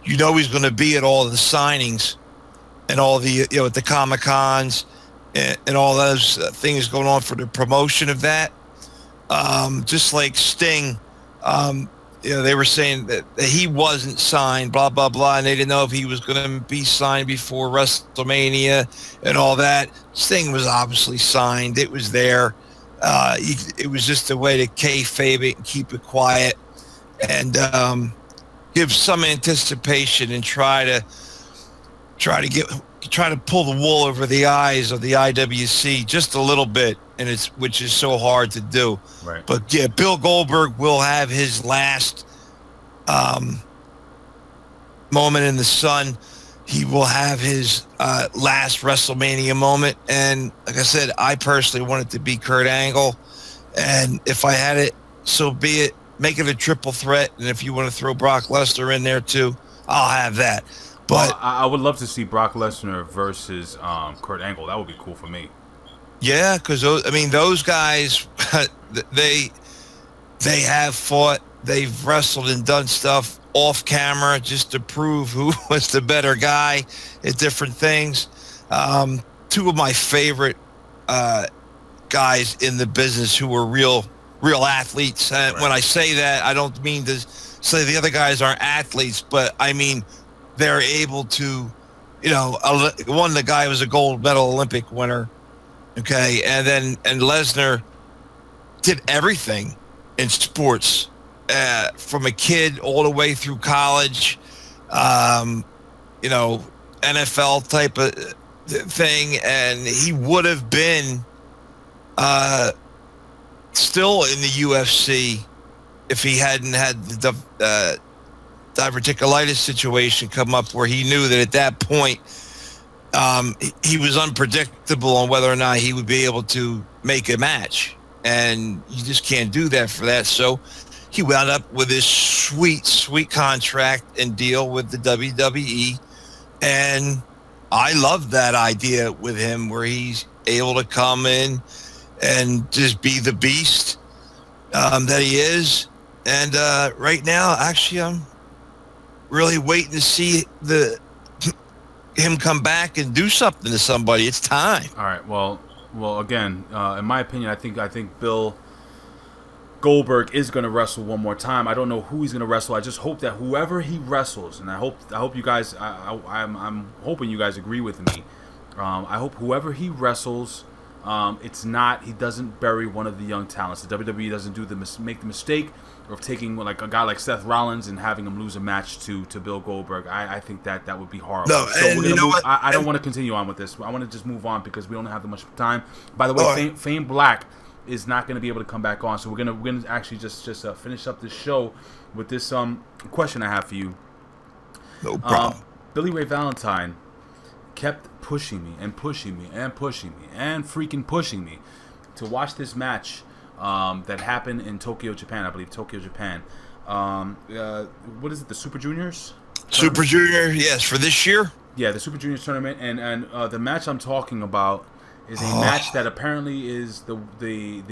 he's going to be at all the signings and all the, at the Comic-Cons and all those things going on for the promotion of that. Just like Sting, they were saying that he wasn't signed, blah, blah, blah, and they didn't know if he was going to be signed before WrestleMania and all that. Sting was obviously signed. It was there. It was just a way to kayfabe it and keep it quiet and give some anticipation and try to pull the wool over the eyes of the IWC just a little bit, and which is so hard to do. Right. But yeah, Bill Goldberg will have his last moment in the sun. He will have his last WrestleMania moment, and like I said, I personally want it to be Kurt Angle, and if I had it, so be it. Make it a triple threat, and if you want to throw Brock Lesnar in there too, I'll have that. But I would love to see Brock Lesnar versus Kurt Angle. That would be cool for me. Yeah, because those guys, they have fought, they've wrestled and done stuff off camera just to prove who was the better guy at different things. Two of my favorite guys in the business who were real athletes. And when I say that, I don't mean to say the other guys aren't athletes, but I mean they're able to, one, the guy was a gold medal Olympic winner. Okay. And Lesnar did everything in sports, from a kid all the way through college, NFL type of thing. And he would have been, still in the UFC if he hadn't had the diverticulitis situation come up, where he knew that at that point he was unpredictable on whether or not he would be able to make a match, and you just can't do that for that. So he wound up with this sweet contract and deal with the WWE, and I love that idea with him where he's able to come in and just be the beast that he is. And right now, actually, I'm really waiting to see him come back and do something to somebody. It's time. All right. Well, again, in my opinion, I think Bill Goldberg is going to wrestle one more time. I don't know who he's going to wrestle. I just hope that whoever he wrestles, and I hope you guys, I'm hoping you guys agree with me. I hope whoever he wrestles, he doesn't bury one of the young talents. The WWE doesn't make the mistake of taking like a guy like Seth Rollins and having him lose a match to Bill Goldberg. I think that would be horrible. No, so and you know what? I don't want to continue on with this. I want to just move on because we don't have that much time. By the way, Fame Black is not going to be able to come back on, so we're gonna actually just finish up this show with this question I have for you. No problem. Billy Ray Valentine kept pushing me and pushing me and pushing me and freaking pushing me to watch this match that happened in Tokyo, Japan. I believe Tokyo, Japan. What is it? The Super Juniors? Super Junior, yes, for this year. Yeah, the Super Juniors tournament, and the match I'm talking about is a match that apparently is the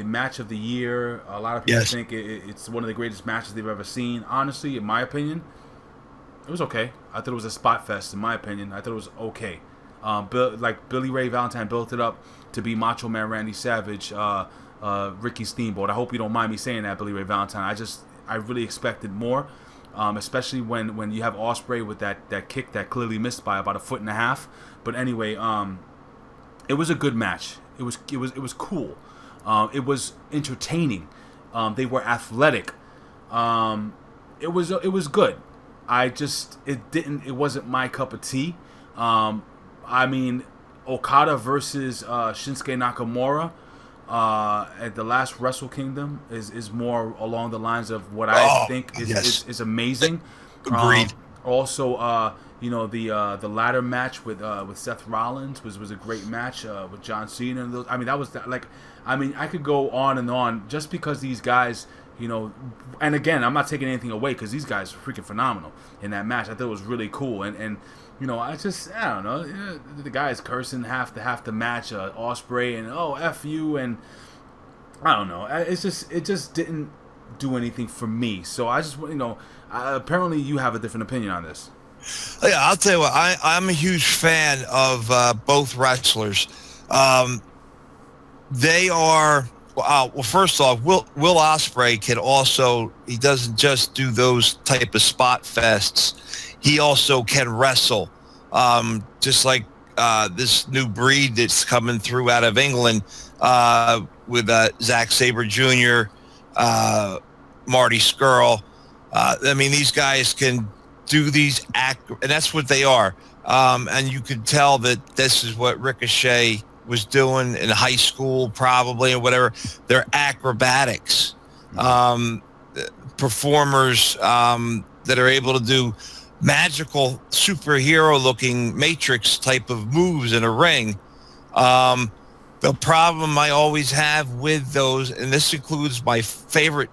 match of the year. A lot of people think it's one of the greatest matches they've ever seen. Honestly, in my opinion, It was okay. I thought it was a spot fest, in my opinion. I thought it was okay. Billy Ray Valentine built it up to be Macho Man Randy Savage, Ricky Steamboat. I hope you don't mind me saying that, Billy Ray Valentine. I really expected more, especially when you have Ospreay with that kick that clearly missed by about 1.5 feet. But anyway, it was a good match. It was cool. It was entertaining. They were athletic. It was good. It wasn't my cup of tea. I mean, Okada versus Shinsuke Nakamura at the last Wrestle Kingdom is more along the lines of what I think is amazing. Agreed. Also, the ladder match with Seth Rollins was a great match with John Cena. And I could go on and on just because these guys, and again, I'm not taking anything away because these guys were freaking phenomenal in that match. I thought it was really cool, and I don't know, the guys cursing half the match, Ospreay, and F you, and I don't know, it just didn't do anything for me. So I just, apparently you have a different opinion on this. Yeah, I'll tell you what, I'm a huge fan of both wrestlers. They are, well, first off, Will Ospreay he doesn't just do those type of spot fests. He also can wrestle, just like this new breed that's coming through out of England with Zack Sabre Jr., Marty Scurll. These guys can do these and that's what they are. And you can tell that this is what Ricochet was doing in high school, probably, or whatever. They're acrobatics, performers that are able to do magical superhero-looking Matrix type of moves in a ring. The problem I always have with those, and this includes my favorite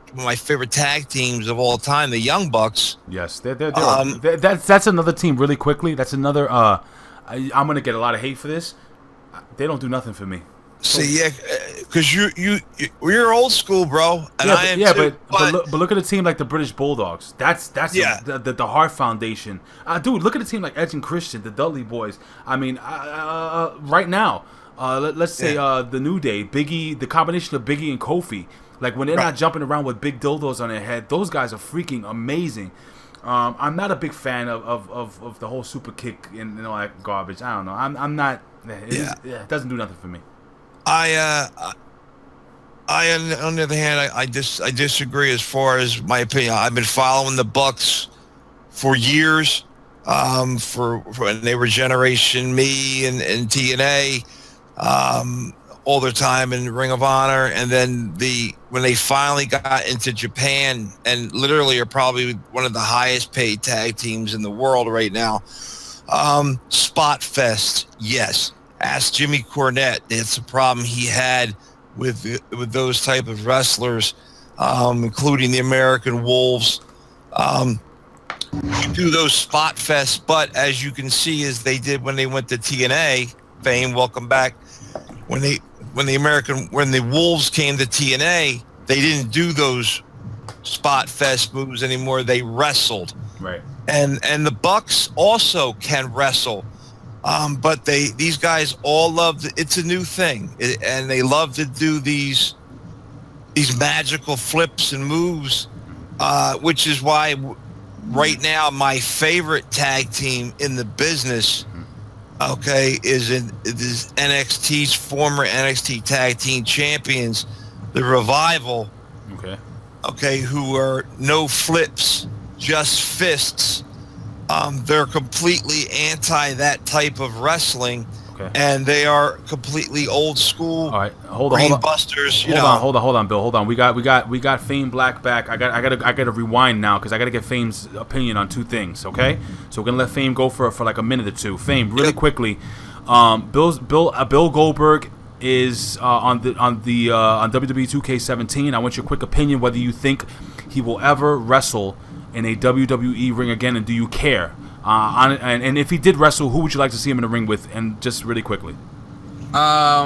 tag teams of all time, the Young Bucks. Yes, that's another team. Really quickly, that's another. I'm gonna get a lot of hate for this. They don't do nothing for me. See, yeah, because you're old school, bro, and I am too. But look at a team like the British Bulldogs. That's the Hart Foundation. Dude, look at a team like Edge and Christian, the Dudley Boys. Right now, let's say the New Day, Biggie, the combination of Biggie and Kofi. Like when they're not jumping around with big dildos on their head, those guys are freaking amazing. I'm not a big fan of the whole super kick and all that garbage. I don't know. I'm not. It doesn't do nothing for me. I on the other hand, I disagree as far as my opinion. I've been following the Bucks for years, for when they were Generation Me and TNA, all their time in Ring of Honor, and then when they finally got into Japan and literally are probably one of the highest paid tag teams in the world right now. Spot Fest, yes. Ask Jimmy Cornette. It's a problem he had with those type of wrestlers, including the American Wolves. Do those spot fests, but as you can see, as they did when they went to TNA, Fame, welcome back. When the Wolves came to TNA, they didn't do those spot fest moves anymore. They wrestled. Right. And the Bucks also can wrestle. But these guys all love it's a new thing, and they love to do these magical flips and moves, which is why right now my favorite tag team in the business, is NXT's former NXT tag team champions, the Revival. Who are no flips, just fists. They're completely anti that type of wrestling, and they are completely old school. All right, hold on. Busters. Hold on, Bill. Hold on. We got Fame Black back. I gotta rewind now because I gotta get Fame's opinion on two things. Okay, so we're gonna let Fame go for like a minute or two. Fame, really quickly. Bill Goldberg is on WWE 2K17. I want your quick opinion whether you think he will ever wrestle in a WWE ring again, and do you care? And if he did wrestle, who would you like to see him in the ring with? And just really quickly. I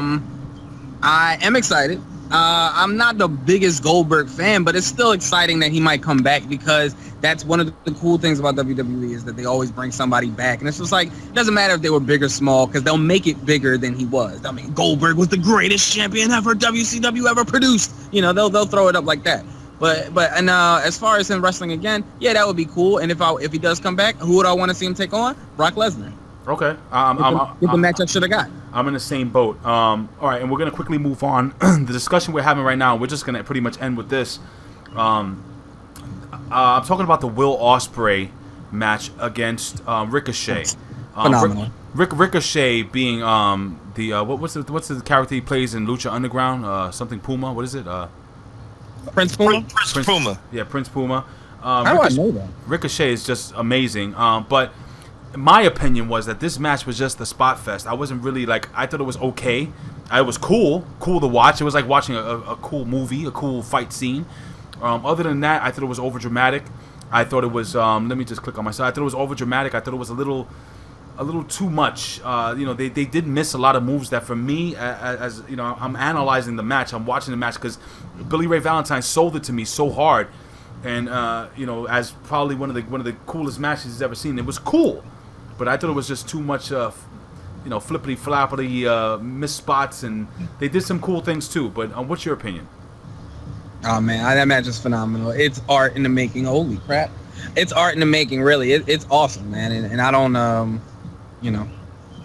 am excited. I'm not the biggest Goldberg fan, but it's still exciting that he might come back because that's one of the cool things about WWE is that they always bring somebody back. And it's just like, it doesn't matter if they were big or small because they'll make it bigger than he was. I mean, Goldberg was the greatest champion ever WCW ever produced. You know, they'll throw it up like that. But as far as him wrestling again, yeah, that would be cool. And if he does come back, who would I want to see him take on? Brock Lesnar. Okay. Get the match I should have got. I'm in the same boat. All right, and we're going to quickly move on. The discussion we're having right now, we're just going to pretty much end with this. I'm talking about the Will Ospreay match against Ricochet. Phenomenal. Ricochet being what's the character he plays in Lucha Underground? Something Puma. What is it? Prince Puma? Prince Puma. Yeah, Prince Puma. How do I know that? Ricochet is just amazing. But my opinion was that this match was just the spot fest. I wasn't really I thought it was okay. It was cool to watch. It was like watching a cool movie, a cool fight scene. Other than that, I thought it was over dramatic. I thought it was. Let me just click on my side. I thought it was over dramatic. I thought it was a little too much. They did miss a lot of moves that for me, as you know, I'm analyzing the match. I'm watching the match because Billy Ray Valentine sold it to me so hard, and as probably one of the coolest matches he's ever seen. It was cool. But I thought it was just too much, flippity floppity, missed spots, and they did some cool things too. But what's your opinion? Oh man, that match is phenomenal. It's art in the making. Holy crap, it's art in the making. Really, it's awesome, man. And I don't,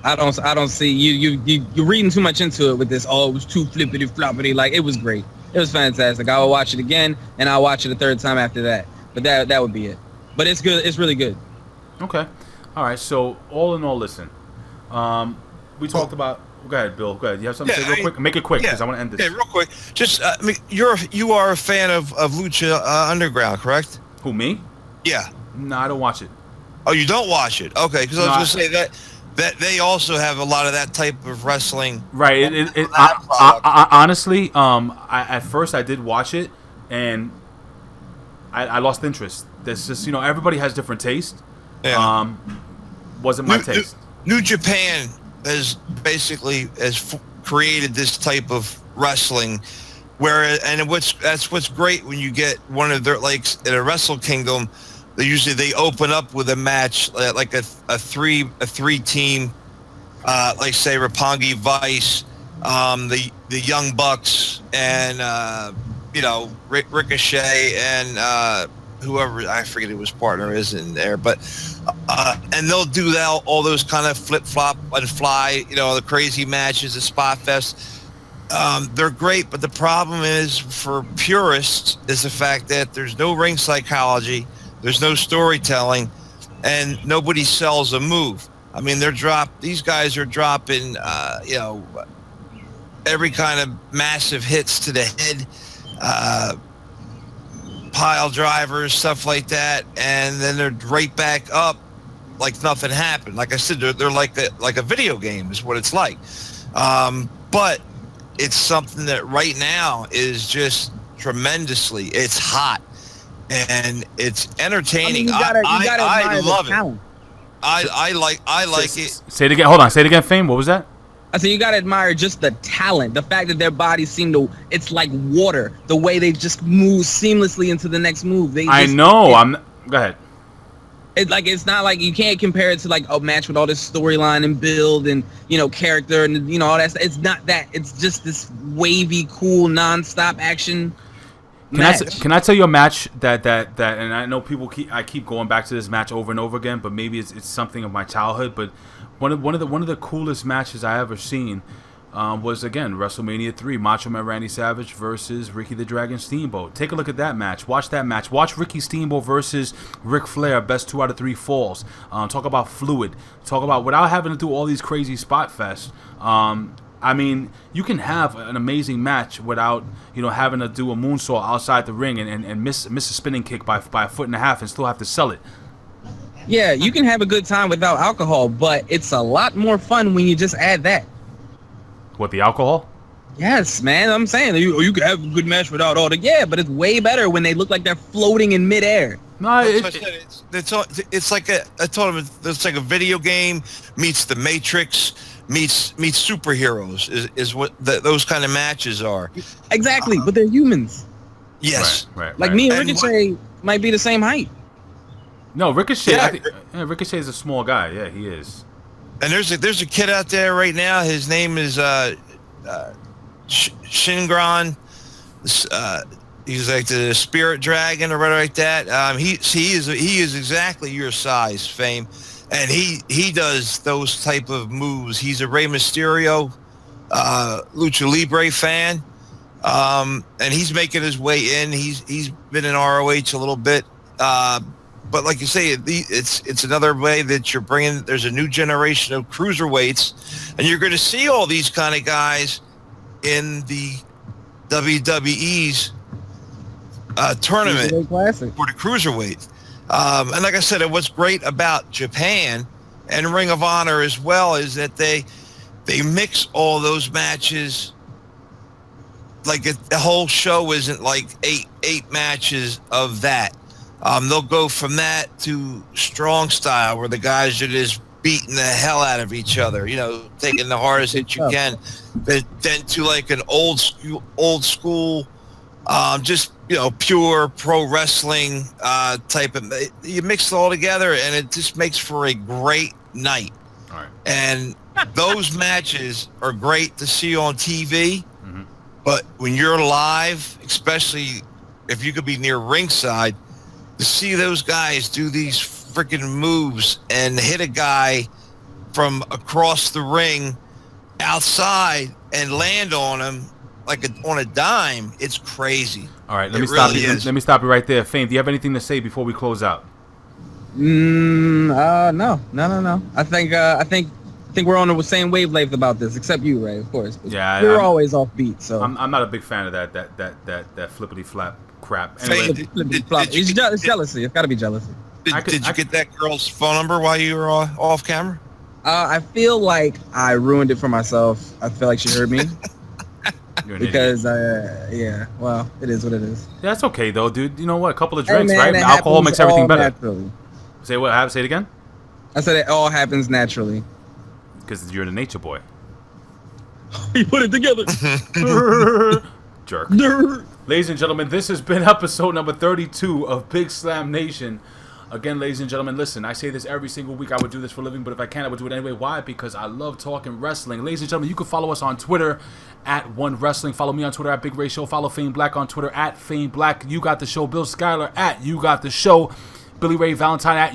I don't see you're reading too much into it with this. Oh, it was too flippity floppity. Like it was great. It was fantastic. I will watch it again, and I'll watch it a third time after that. But that would be it. But it's good. It's really good. Okay. All right, so all in all, listen. We talked about. Go ahead, Bill. Go ahead. You have something to say real quick? Make it quick because I want to end this. Yeah, real quick. Just, you are a fan of Lucha Underground, correct? Who, me? Yeah. No, I don't watch it. Oh, you don't watch it? Okay, because I was going to say that they also have a lot of that type of wrestling. Right. Honestly, at first I did watch it, and I lost interest. There's just everybody has different taste. Yeah. Wasn't my taste. New Japan has created this type of wrestling, that's what's great when you get one of their in a Wrestle Kingdom. They open up with a match like a three team, like say Roppongi Vice, the Young Bucks, and Ricochet and whoever, I forget who his partner is in there, but and they'll do that, all those kind of flip flop and fly, the crazy matches, the spot fest. They're great, but the problem is for purists is the fact that there's no ring psychology, there's no storytelling, and nobody sells a move. I mean, these guys are dropping, every kind of massive hits to the head, pile drivers, stuff like that, and then they're right back up like nothing happened. Like I said, they're like a video game is what it's like. But it's something that right now is just tremendously. It's hot and it's entertaining. I love it. I like it. Say it again. Hold on. Say it again, Fame. What was that? I said you gotta admire just the talent, the fact that their bodies seem to, it's like water, the way they just move seamlessly into the next move. Go ahead. It's not like you can't compare it to like a match with all this storyline and build and character and all that stuff. It's not that. It's just this wavy, cool, non-stop action. Can I tell you a match that and I know I keep going back to this match over and over again, but maybe it's something of my childhood, but one of the coolest matches I ever seen was again WrestleMania 3, Macho Man Randy Savage versus Ricky the Dragon Steamboat. Take a look at that match. Watch that match. Watch Ricky Steamboat versus Ric Flair, best 2 out of 3 falls. Talk about fluid. Talk about without having to do all these crazy spot fests. I mean, you can have an amazing match without having to do a moonsault outside the ring and miss a spinning kick by a 1.5 foot and still have to sell it. Yeah, you can have a good time without alcohol, but it's a lot more fun when you just add that. What, the alcohol? Yes, man. I'm saying you can have a good match without all the. Yeah, but it's way better when they look like they're floating in midair. No, it's like I told him it's like a video game meets The Matrix meets superheroes is what those kind of matches are. Exactly, but they're humans. Yes. Right. Like me and Ricochet might be the same height. No, Ricochet. Yeah. I think, Ricochet is a small guy. Yeah, he is. And there's a kid out there right now. His name is Shingron. He's like the spirit dragon or whatever like that. He is exactly your size, Fame, and he does those type of moves. He's a Rey Mysterio, Lucha Libre fan, and he's making his way in. He's been in ROH a little bit, but like you say, it's another way that you're bringing. There's a new generation of cruiserweights, and you're going to see all these kind of guys in the WWE's tournament for the cruiserweight. And like I said, what's great about Japan and Ring of Honor as well is that they mix all those matches. Like the whole show isn't like eight matches of that. They'll go from that to strong style, where the guys are just beating the hell out of each other, taking the hardest hit you can. Then to like an old school, just pure pro wrestling type of. You mix it all together, and it just makes for a great night. All right. And those matches are great to see on TV, but when you're live, especially if you could be near ringside, to see those guys do these freaking moves and hit a guy from across the ring outside and land on him on a dime, it's crazy. All right, let me stop you right there. Fame, do you have anything to say before we close out? No. I think we're on the same wavelength about this, except you, Ray, of course. Yeah, you're always offbeat, so I'm not a big fan of that flippity flap crap. Anyway, it's jealousy. It's got to be jealousy. Did you get that girl's phone number while you were off camera? I feel like I ruined it for myself. I feel like she heard me. Because well, it is what it is. Yeah, that's okay though, dude. You know what? A couple of drinks, right? Alcohol makes everything better. Naturally. Say what? Say it again. I said it all happens naturally. Because you're the nature boy. You put it together. Jerk. Ladies and gentlemen, this has been episode number 32 of Big Slam Nation. Again, ladies and gentlemen, listen, I say this every single week. I would do this for a living, but if I can, I would do it anyway. Why? Because I love talking wrestling. Ladies and gentlemen, you can follow us on Twitter at One Wrestling. Follow me on Twitter at Big Ray Show. Follow Fame Black on Twitter at Fame Black. You Got the Show. Bill Schuyler at You Got the Show. Billy Ray Valentine at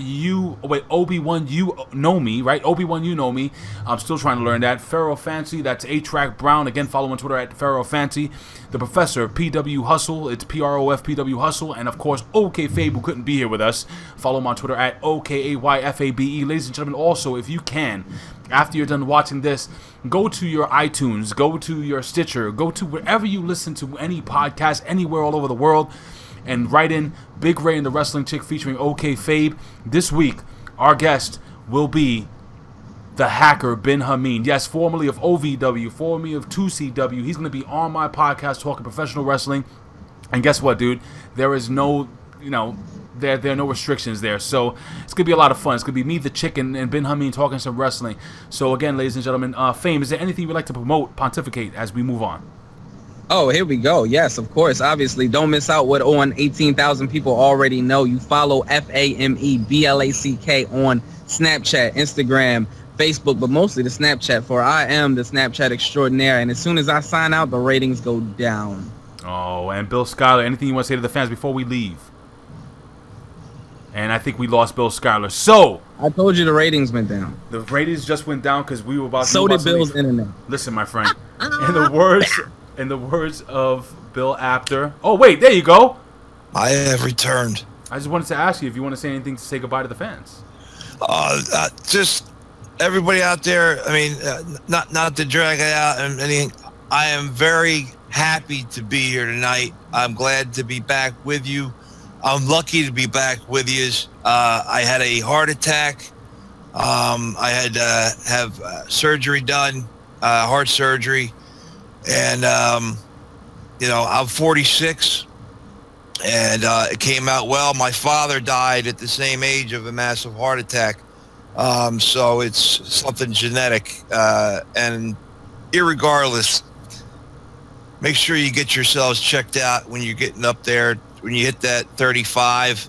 Obi-Wan, you know me, right? Obi-Wan, you know me. I'm still trying to learn that. Pharaoh Fancy, that's A-Track Brown. Again, follow on Twitter at Pharaoh Fancy. The Professor, PW Hustle. It's PROFPW Hustle. And, of course, OK Fabe, who couldn't be here with us. Follow him on Twitter at OKAYFABE. Ladies and gentlemen, also, if you can, after you're done watching this, go to your iTunes, go to your Stitcher, go to wherever you listen to any podcast, anywhere all over the world, and write in Big Ray and the Wrestling Chick featuring OK Fabe. This week, our guest will be the hacker Bin Hameen. Yes, formerly of OVW, formerly of 2CW. He's going to be on my podcast talking professional wrestling. And guess what, dude? There is no, there are no restrictions there. So it's going to be a lot of fun. It's going to be me, the Chick, and Bin Hameen talking some wrestling. So again, ladies and gentlemen, Fame, is there anything you'd like to promote, pontificate as we move on? Oh, here we go. Yes, of course. Obviously, don't miss out what 18,000 people already know. You follow FAMEBLACK on Snapchat, Instagram, Facebook, but mostly the Snapchat, for I am the Snapchat extraordinaire. And as soon as I sign out, the ratings go down. Oh, and Bill Schuyler, anything you want to say to the fans before we leave? And I think we lost Bill Schuyler. So I told you the ratings went down. The ratings just went down because we were about to. So did Bill's internet. Listen, my friend. In the words of Bill Apter. Oh wait, there you go. I have returned. I just wanted to ask you if you want to say anything to say goodbye to the fans. Just everybody out there. I mean, not to drag it out and anything. I am very happy to be here tonight. I'm glad to be back with you. I'm lucky to be back with you. I had a heart attack. I had to have surgery done, heart surgery. And, I'm 46. And it came out well. My father died at the same age of a massive heart attack So it's something genetic. And irregardless, make sure you get yourselves checked out when you're getting up there. When you hit that 35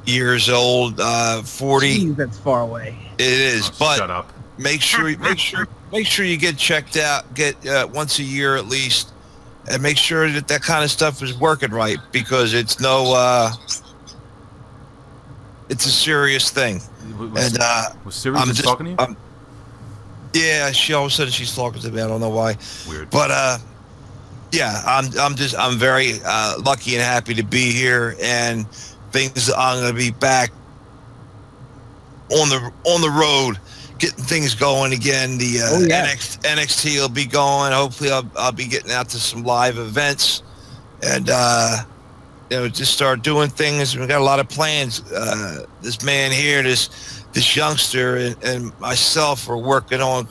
years old, 40. Jeez, that's far away. It is, but shut up. make sure you get checked out. Get once a year at least, and make sure that kind of stuff is working right, because it's it's a serious thing. Was Siri just talking to you? Yeah, she all of a sudden she's talking to me. I don't know why. Weird. But yeah, I'm very lucky and happy to be here, and I'm going to be back on the road, getting things going again. The NXT will be going. Hopefully, I'll be getting out to some live events, and just start doing things. We've got a lot of plans. This man here, this youngster, and myself are working on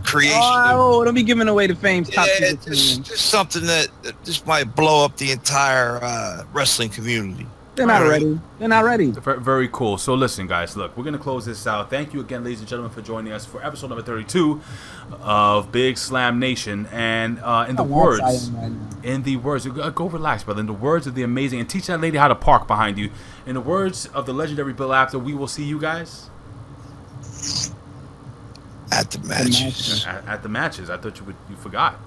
creation. Oh, don't be giving away the fame's top secret. It's just something that just might blow up the entire wrestling community. They're not ready. They're not ready. Very cool. So listen, guys, look, we're going to close this out. Thank you again, ladies and gentlemen, for joining us for episode number 32 of Big Slam Nation. And in the words, go relax, brother. In the words of the amazing, and teach that lady how to park behind you. In the words of the legendary Bill Apter, we will see you guys at the matches. At the matches. I thought you forgot.